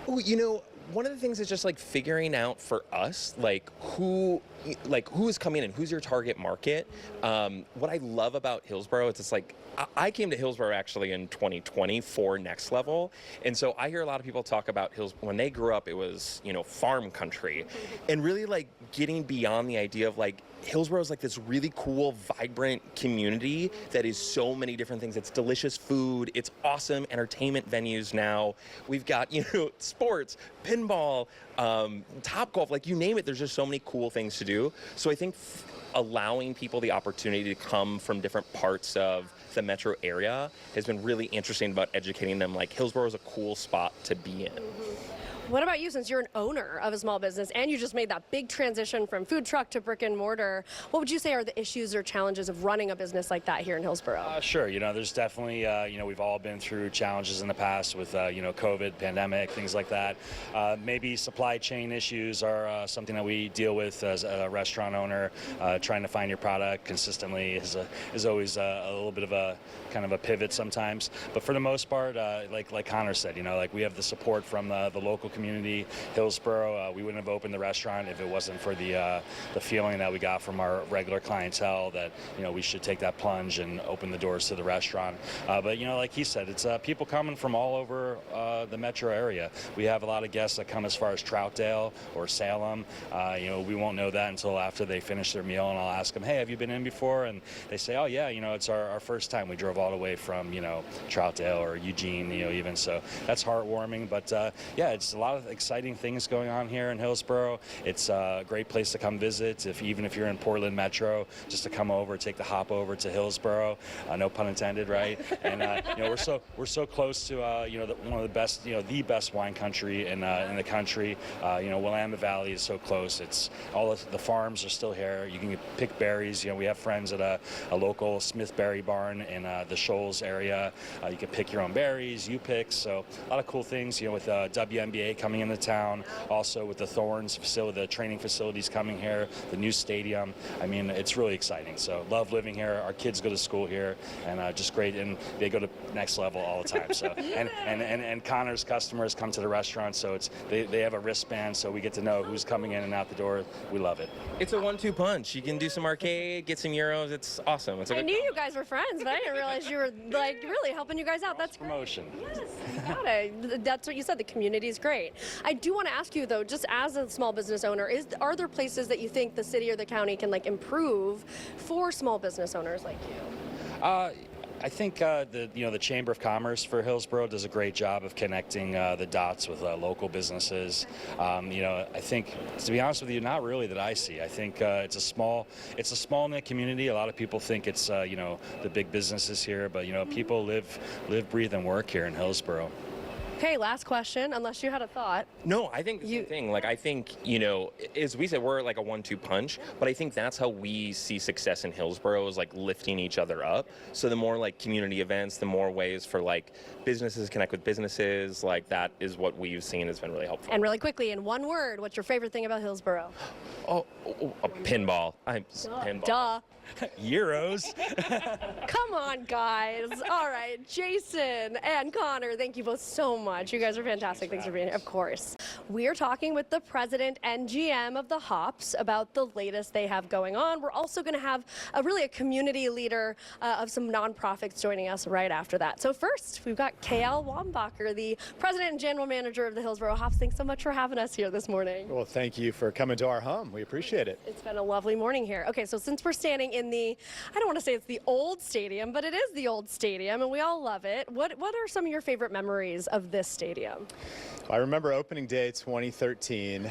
Oh, one of the things is just like figuring out for us, who is coming in, who's your target market. What I love about Hillsboro is it's like, I came to Hillsboro actually in 2020 for Next Level. And so I hear a lot of people talk about Hillsboro. When they grew up, it was, farm country. And really like getting beyond the idea of like, Hillsboro is like this really cool, vibrant community that is so many different things. It's delicious food. It's awesome entertainment venues now. We've got, sports, pinball, Topgolf, like you name it. There's just so many cool things to do. So I think allowing people the opportunity to come from different parts of the metro area has been really interesting about educating them. Like Hillsboro is a cool spot to be in. What about you, since you're an owner of a small business and you just made that big transition from food truck to brick and mortar? What would you say are the issues or challenges of running a business like that here in Hillsboro? Sure. There's definitely, we've all been through challenges in the past with, COVID, pandemic, things like that. Maybe supply chain issues are something that we deal with as a restaurant owner. Trying to find your product consistently is always a little bit of a kind of a pivot sometimes. But for the most part, like Connor said, we have the support from the local community, Hillsboro. We wouldn't have opened the restaurant if it wasn't for the feeling that we got from our regular clientele that we should take that plunge and open the doors to the restaurant. But like he said, it's people coming from all over the metro area. We have a lot of guests that come as far as Troutdale or Salem. We won't know that until after they finish their meal, and I'll ask them, hey, have you been in before? And they say, oh yeah, it's our first time. We drove all the way from Troutdale or Eugene, even. So that's heartwarming. But yeah, it's a lot of exciting things going on here in Hillsboro. It's a great place to come visit, even if you're in Portland Metro, just to come over, take the hop over to Hillsboro. No pun intended, right? And we're so close to one of the best, the best wine country in the country. Willamette Valley is so close. It's all the farms are still here. You can pick berries. We have friends at a local Smith Berry barn in the Shoals area. You can pick your own berries, you pick. So a lot of cool things. With WNBA coming into town, also with the Thorns facility, the training facilities coming here, the new stadium. I mean, it's really exciting. So love living here. Our kids go to school here, and just great. And they go to Next Level all the time. So and Connor's customers come to the restaurant, so they have a wristband, so we get to know who's coming in and out the door. We love it. It's a 1-2 punch. You can do some arcade, get some Gyros. It's awesome. I knew you guys were friends, but I didn't realize you were really helping you guys out. That's great. Promotion. Yes, you got it. That's what you said. The community is great. I do want to ask you though, just as a small business owner, are there places that you think the city or the county can improve for small business owners like you? I think the Chamber of Commerce for Hillsboro does a great job of connecting the dots with local businesses. I think, to be honest with you, not really that I see. I think it's a small knit community. A lot of people think it's the big businesses here, but people live, breathe, and work here in Hillsboro. Okay, last question, unless you had a thought. No, I think the same thing. Like, I think, as we said, we're like a 1-2 punch, but I think that's how we see success in Hillsboro is like lifting each other up. So the more like community events, the more ways for like businesses connect with businesses, like that is what we've seen has been really helpful. And really quickly, in one word, what's your favorite thing about Hillsboro? Pinball. Pinball. Duh. Gyros. Come on, guys. All right, Jason and Connor, thank you both so much. You guys are fantastic. Thanks for being here. Of course. We are talking with the president and GM of the Hops about the latest they have going on. We're also going to have a community leader of some nonprofits joining us right after that. So first, we've got KL Wombacher, the president and general manager of the Hillsboro Hops. Thanks so much for having us here this morning. Well, thank you for coming to our home. We appreciate it. It's been a lovely morning here. Okay, so since we're standing in the, I don't want to say it's the old stadium, but it is the old stadium, and we all love it. What are some of your favorite memories of this stadium? I remember opening day 2013,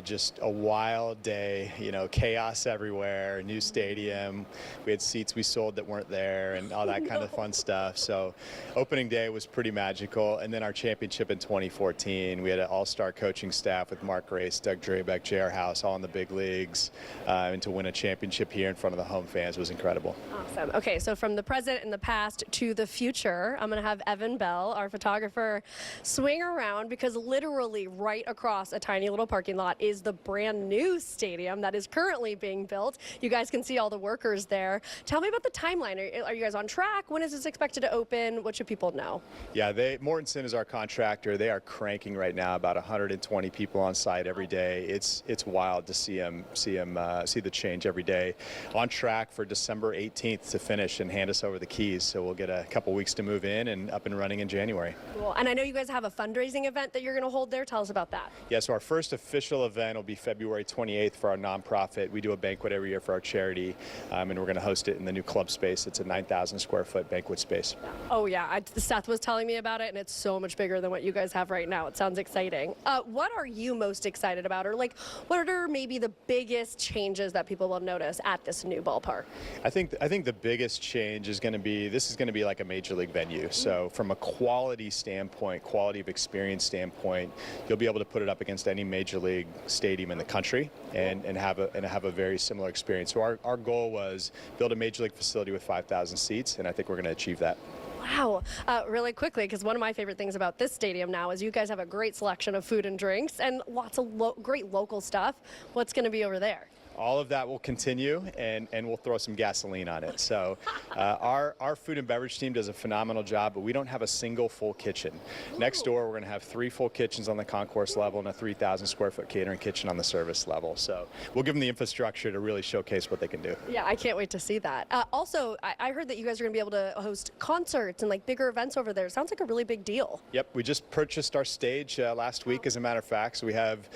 just a wild day, chaos everywhere, new stadium. We had seats we sold that weren't there and all that kind of fun stuff. So opening day was pretty magical. And then our championship in 2014, we had an all-star coaching staff with Mark Grace, Doug Drabeck, J.R. House, all in the big leagues. And to win a championship here in front of the home fans was incredible. Awesome. Okay, so from the present and the past to the future, I'm going to have Evan Bell, our photographer, swing around because literally right across a tiny little parking lot is the brand new stadium that is currently being built. You guys can see all the workers there. Tell me about the timeline. Are you guys on track? When is this expected to open? What should people know? Yeah, Mortensen is our contractor. They are cranking right now, about 120 people on site every day. It's wild to see the change every day. On track for December 18th to finish and hand us over the keys. So we'll get a couple weeks to move in and up and running in January. Cool. And I know you guys have a fundraising event that you're going to hold there. Tell us about that. Yeah, so our first official event will be February 28th for our nonprofit. We do a banquet every year for our charity, and we're going to host it in the new club space. It's a 9,000 square foot banquet space. Oh yeah, Seth was telling me about it, and it's so much bigger than what you guys have right now. It sounds exciting. What are you most excited about, or like what are maybe the biggest changes that people will notice at this new ballpark? I think the biggest change is going to be, this is going to be like a major league venue. So from a quality standpoint, quality of experience standpoint, you'll be able to put it up against any major league stadium in the country and have a very similar experience. So our goal was build a major league facility with 5,000 seats, and I think we're going to achieve that. Wow. Really quickly, because one of my favorite things about this stadium now is you guys have a great selection of food and drinks and lots of great local stuff. What's going to be over there? All of that will continue, and we'll throw some gasoline on it. So our food and beverage team does a phenomenal job, but we don't have a single full kitchen. Next door, we're going to have 3 full kitchens on the concourse level and a 3,000 square foot catering kitchen on the service level. So we'll give them the infrastructure to really showcase what they can do. Yeah, I can't wait to see that. Also, I heard that you guys are going to be able to host concerts and like bigger events over there. Sounds like a really big deal. Yep, we just purchased our stage last week, as a matter of fact. So we have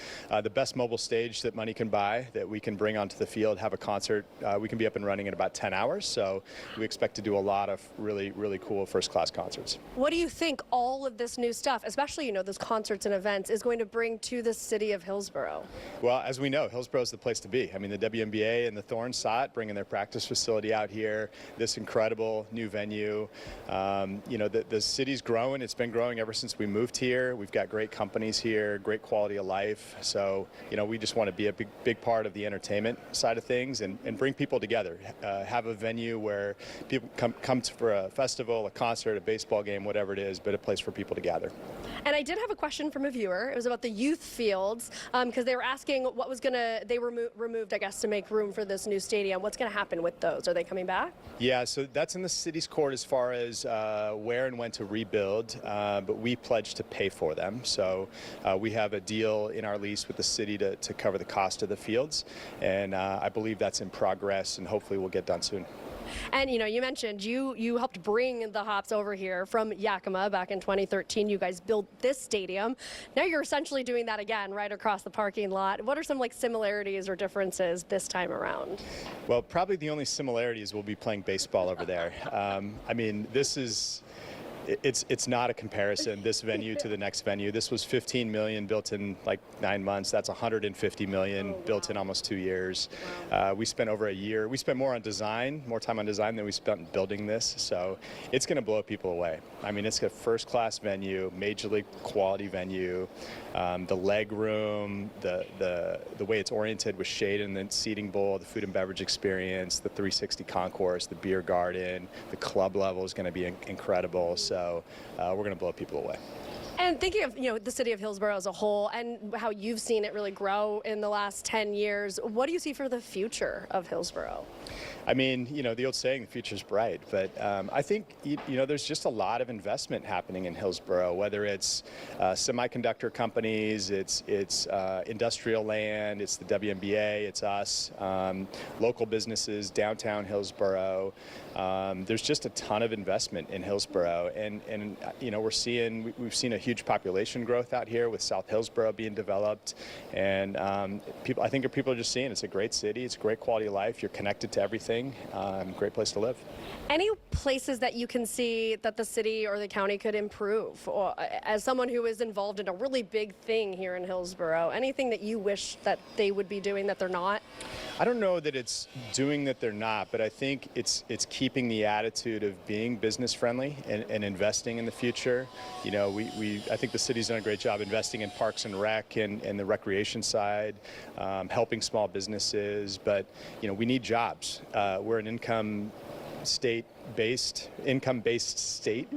the best mobile stage that money can buy that we can bring onto the field, have a concert. We can be up and running in about 10 hours, so we expect to do a lot of really, really cool first-class concerts. What do you think all of this new stuff, especially, those concerts and events, is going to bring to the city of Hillsboro? Well, as we know, Hillsboro is the place to be. I mean, the WNBA and the Thorns saw it, bringing their practice facility out here, this incredible new venue. The city's growing. It's been growing ever since we moved here. We've got great companies here, great quality of life. So, we just want to be a big part of the entertainment side of things and bring people together. Have a venue where people come for a festival, a concert, a baseball game, whatever it is, but a place for people to gather. And I did have a question from a viewer. It was about the youth fields because they were asking what was they were removed, I guess, to make room for this new stadium. What's going to happen with those? Are they coming back? Yeah, so that's in the city's court as far as where and when to rebuild, but we pledged to pay for them. So we have a deal in our lease with the city to cover the cost of the fields, and I believe that's in progress, and hopefully we'll get done soon. And you mentioned you helped bring the Hops over here from Yakima back in 2013. You guys built this stadium. Now you're essentially doing that again right across the parking lot. What are some similarities or differences this time around? Well, probably the only similarity is we'll be playing baseball over there. I mean, this is it's not a comparison, this venue to the next venue. This was 15 million built in like 9 months. That's 150 million built in almost 2 years. We spent over a year. We spent more time on design than we spent building this. So it's going to blow people away. I mean, it's a first-class venue, major league quality venue. The leg room, the way it's oriented with shade in the seating bowl, the food and beverage experience, the 360 concourse, the beer garden, the club level is going to be incredible. So we're going to blow people away. And thinking of, the city of Hillsboro as a whole and how you've seen it really grow in the last 10 years, what do you see for the future of Hillsboro? I mean, the old saying, the future's bright, but I think, there's just a lot of investment happening in Hillsboro, whether it's semiconductor companies, it's industrial land, it's the WNBA, it's us, local businesses, downtown Hillsboro. There's just a ton of investment in Hillsboro, and we've seen a huge population growth out here with South Hillsboro being developed, and I think people are just seeing it's a great city, it's a great quality of life, you're connected to everything, great place to live. Any places that you can see that the city or the county could improve? Or, as someone who is involved in a really big thing here in Hillsboro, anything that you wish that they would be doing that they're not? I don't know that it's doing that they're not, but I think it's keeping the attitude of being business friendly and investing in the future. I think the city's done a great job investing in parks and rec and the recreation side, helping small businesses, but we need jobs. We're an income-based state,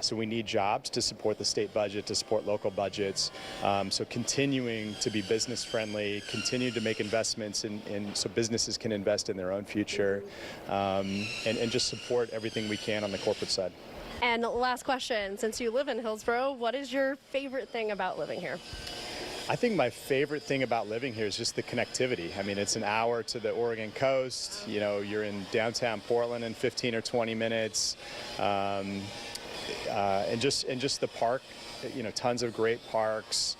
so we need jobs to support the state budget, to support local budgets. So continuing to be business friendly, continue to make investments so businesses can invest in their own future, and just support everything we can on the corporate side. And last question, since you live in Hillsboro, what is your favorite thing about living here? I think my favorite thing about living here is just the connectivity. I mean, it's an hour to the Oregon coast. You're in downtown Portland in 15 or 20 minutes. And just the park, tons of great parks,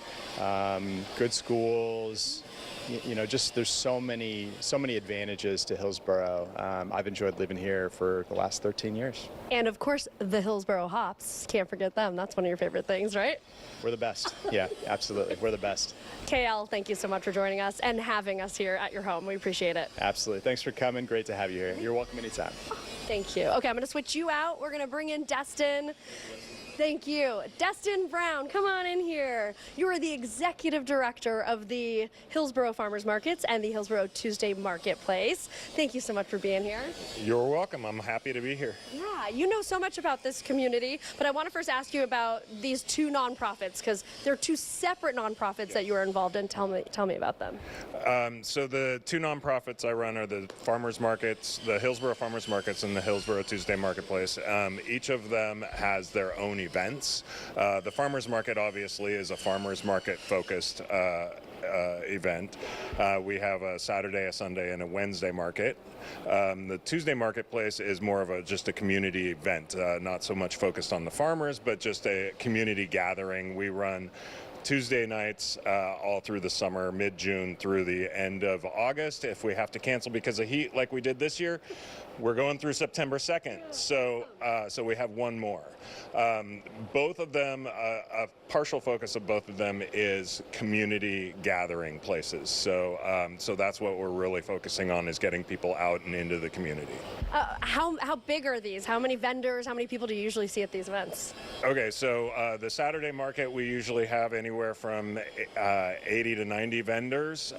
good schools. There's so many advantages to Hillsboro. I've enjoyed living here for the last 13 years. And of course, the Hillsboro hops. Can't forget them. That's one of your favorite things, right? We're the best. Yeah, absolutely. We're the best. KL, thank you so much for joining us and having us here at your home. We appreciate it. Absolutely. Thanks for coming. Great to have you here. You're welcome anytime. Thank you. Okay, I'm going to switch you out. We're going to bring in Destin. Thank you. Destin Brown, come on in here. You are the executive director of the Hillsboro Farmers Markets and the Hillsboro Tuesday Marketplace. Thank you so much for being here. You're welcome. I'm happy to be here. Yeah, you know so much about this community, but I want to first ask you about these two nonprofits, because they're two separate nonprofits that you are involved in. Tell me about them. So the two nonprofits I run are the farmers markets, the Hillsboro Farmers Markets and the Hillsboro Tuesday Marketplace. Each of them has their own events. The farmers market obviously is a farmers market focused event. We have a Saturday, a Sunday, and a Wednesday market. The Tuesday Marketplace is more of just a community event, not so much focused on the farmers, but just a community gathering. We run Tuesday nights all through the summer, mid-June through the end of August. If we have to cancel because of heat like we did this year, we're going through September 2nd, so we have one more. Both of them, a partial focus of both of them is community gathering places. So that's what we're really focusing on, is getting people out and into the community. How big are these? How many vendors, how many people do you usually see at these events? Okay, so the Saturday market, we usually have anywhere from 80 to 90 vendors.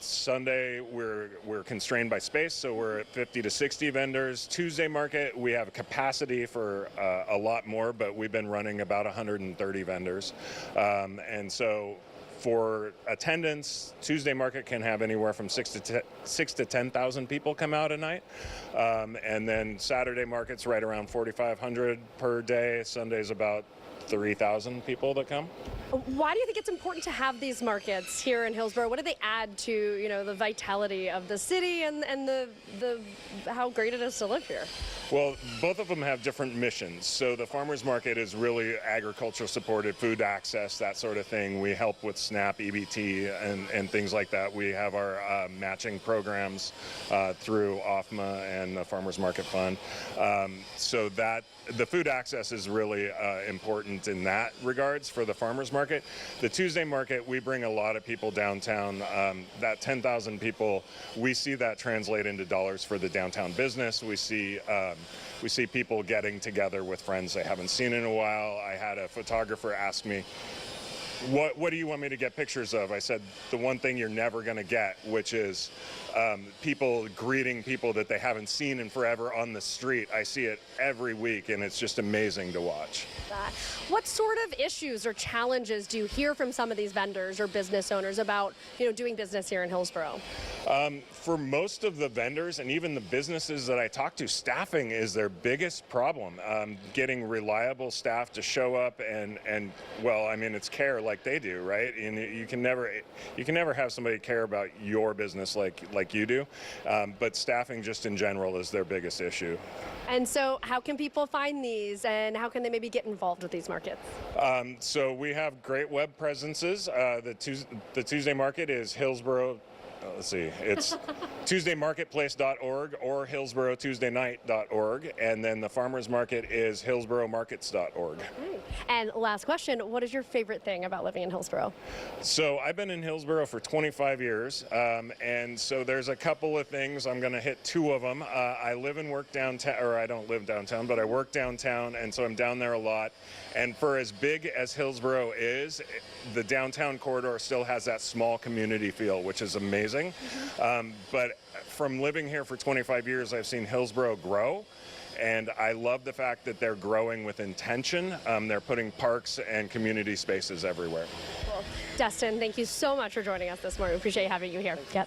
Sunday, we're constrained by space, so we're at 50 to 60 vendors. Tuesday market, we have capacity for a lot more, but we've been running about 130 vendors. And so for attendance, Tuesday market can have anywhere from 6 to 10,000 people come out a night. And then Saturday market's right around 4,500 per day. Sunday's about 3,000 people that come. Why do you think it's important to have these markets here in Hillsboro? What do they add to, you know, the vitality of the city and the how great it is to live here? Well, both of them have different missions. So the farmers market is really agriculture supported, food access, that sort of thing. We help with SNAP, EBT, and things like that. We have our matching programs through OFMA and the Farmers Market Fund. So that the food access is really important in that regards for the farmers market. The Tuesday market, we bring a lot of people downtown. That 10,000 people, we see that translate into dollars for the downtown business. We see people getting together with friends they haven't seen in a while. I had a photographer ask me, what do you want me to get pictures of? I said, the one thing you're never going to get, which is people greeting people that they haven't seen in forever on the street. I see it every week, and it's just amazing to watch. What sort of issues or challenges do you hear from some of these vendors or business owners about, you know, doing business here in Hillsboro? For most of the vendors and even the businesses that I talk to, staffing is their biggest problem. Getting reliable staff to show up and well, I mean, it's care like they do, right? And you can never have somebody care about your business like you do. But staffing just in general is their biggest issue. And so how can people find these, and how can they maybe get involved with these markets? So we have great web presences. The Tuesday market is Hillsboro. Let's see, it's tuesdaymarketplace.org or hillsborotuesdaynight.org, and then the farmers market is hillsboromarkets.org. And last question, what is your favorite thing about living in Hillsboro? So I've been in Hillsboro for 25 years, and so there's a couple of things. I'm going to hit two of them. I live and work downtown, or I don't live downtown, but I work downtown, and so I'm down there a lot. And for as big as Hillsboro is, the downtown corridor still has that small community feel, which is amazing. But from living here for 25 years, I've seen Hillsboro grow. And I love the fact that they're growing with intention. They're putting parks and community spaces everywhere. Cool. Destin, thank you so much for joining us this morning. We appreciate having you here. Yep.